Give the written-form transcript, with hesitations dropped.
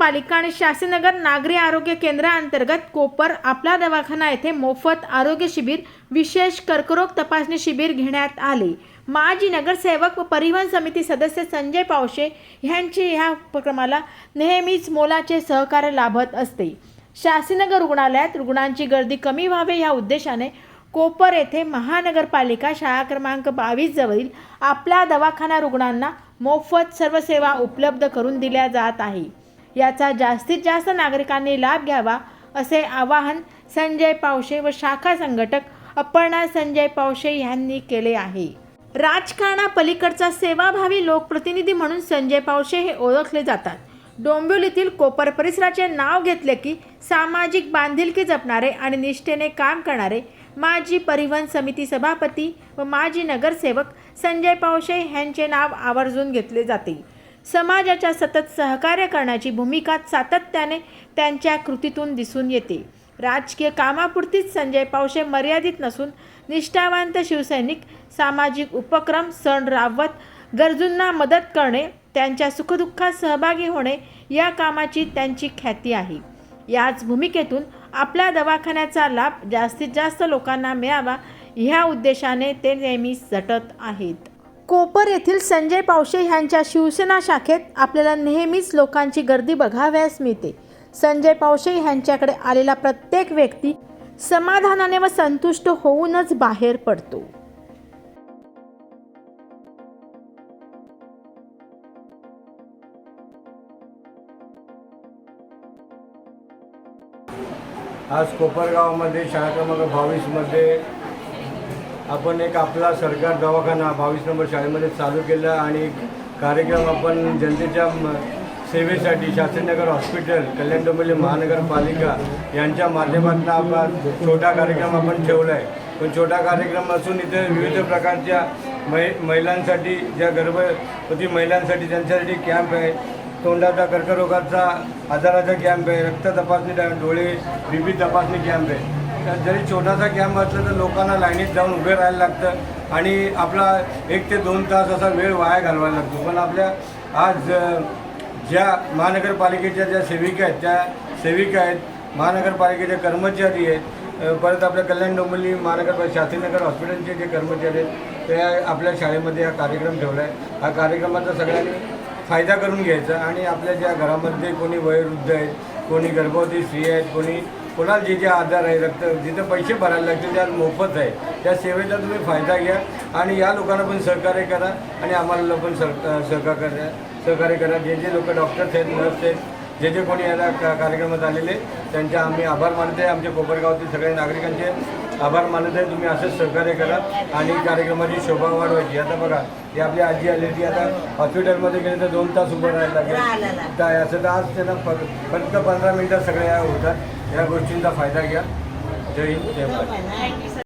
महानगरपालिका आणि शास्त्रीनगर नागरी आरोग्य केंद्राअंतर्गत कोपर आपला दवाखाना येथे मोफत आरोग्य शिबिर, विशेष कर्करोग तपासणी शिबिर घेण्यात आले। माजी नगरसेवक व परिवहन समिती सदस्य संजय पावशे यांची ह्या उपक्रमाला नेहमीच मोलाचे सहकार्य लाभत असते। शास्त्रीनगर रुग्णालयात रुग्णांची गर्दी कमी व्हावी या उद्देशाने कोपर येथे महानगरपालिका शाळा क्रमांक 22 जवळील आपला दवाखाना रुग्णांना मोफत सर्व सेवा उपलब्ध करून दिल्या जात आहे। याचा जास्तीत जास्त नागरिकांनी लाभ घ्यावा असे आवाहन संजय पावशे व शाखा संघटक अपर्णा संजय पावशे यांनी केले आहे। राजकारणापलीकडचा सेवाभावी लोकप्रतिनिधी म्हणून संजय पावशे हे ओळखले जातात। डोंबिवलीतील कोपर परिसराचे नाव घेतले की सामाजिक बांधिलकी जपणारे आणि निष्ठेने काम करणारे माजी परिवहन समिती सभापती व माजी नगरसेवक संजय पावशे यांचे नाव आवर्जून घेतले जाते। समाजाच्या सतत सहकार्य करण्याची भूमिका सातत्याने त्यांच्या कृतीतून दिसून येते। राजकीय कामापुरतीच संजय पावशे मर्यादित नसून निष्ठावंत शिवसैनिक, सामाजिक उपक्रम सण राबवत गरजूंना मदत करणे, त्यांच्या सुखदुःखात सहभागी होणे या कामाची त्यांची ख्याती आहे। याच भूमिकेतून आपल्या दवाखान्याचा लाभ जास्तीत जास्त लोकांना मिळावा ह्या उद्देशाने ते नेहमी झटत आहेत। कोपर येथील संजय पावशे यांच्या शिवसेना शाखेत आपल्याला नेहमीच लोकांची गर्दी बघावयास मिळते। संजय पावशे यांच्याकडे आलेला प्रत्येक व्यक्ती समाधानाने व संतुष्ट होऊनच बाहेर पडतो। आज कोपरगावमध्ये शाळा क्रमांक 22 मध्ये आपण एक आपला सरकार दवाखाना 22 नंबर शाळेमध्ये चालू केला आणि कार्यक्रम आपण जनतेच्या सेवेसाठी शास्त्रीनगर हॉस्पिटल, कल्याण डोंबिवली महानगरपालिका यांच्या माध्यमातून आपण छोटा कार्यक्रम आपण ठेवला आहे। पण छोटा कार्यक्रम असून इथे विविध प्रकारच्या महिलांसाठी, ज्या गर्भवती महिलांसाठी त्यांच्यासाठी कॅम्प आहे, तोंडाचा कर्करोगाचा आजाराचा कॅम्प आहे, रक्त तपासणी, डोळे बीपी तपासणी कॅम्प आहे। तर जरी छोटासा कॅम्प असला तर लोकांना लाईनीत जाऊन उभे राहायला लागतं आणि आपला 1 ते 2 तास असा वेळ वाया घालवायला लागतो। पण आपल्या आज ज्या महानगरपालिकेच्या ज्या सेविका आहेत, त्या सेविका आहेत, महानगरपालिकेचे कर्मचारी आहेत, परत आपल्या कल्याण डोंबिवली महानगरपालिका शास्त्रीनगर हॉस्पिटलचे जे कर्मचारी आहेत ते आपल्या शाळेमध्ये हा कार्यक्रम ठेवला आहे। हा कार्यक्रमाचा सगळ्यांनी फायदा करून घ्यायचा आणि आपल्या ज्या घरामध्ये कोणी वयोवृद्ध आहेत, कोणी गर्भवती स्त्री आहेत, कोणाला जे आजार आहे, रक्त जिथं पैसे भरायला लागतील त्या मोफत आहे, त्या सेवेचा तुम्ही फायदा घ्या आणि या लोकांना पण सहकार्य करा आणि आम्हाला पण सहकार्य करा। जे लोक डॉक्टर्स आहेत, नर्स आहेत, जे कोणी या कार्यक्रमात आलेले त्यांचे आम्ही आभार मानते। आमच्या कोपरगावातील सगळ्या नागरिकांचे आभार मानत आहे। तुम्ही असंच सहकार्य करा आणि कार्यक्रमाची शोभा वाढवायची। आता बघा, ही आपली आजी आली ती आता हॉस्पिटलमध्ये गेली तर 2 तास उभं राहायला लागेल, असं तर आज त्यांना फक्त 15 मिनिटात सगळ्या होतात। या गोष्टींचा फायदा घ्या। जय हिंद, जय भारत।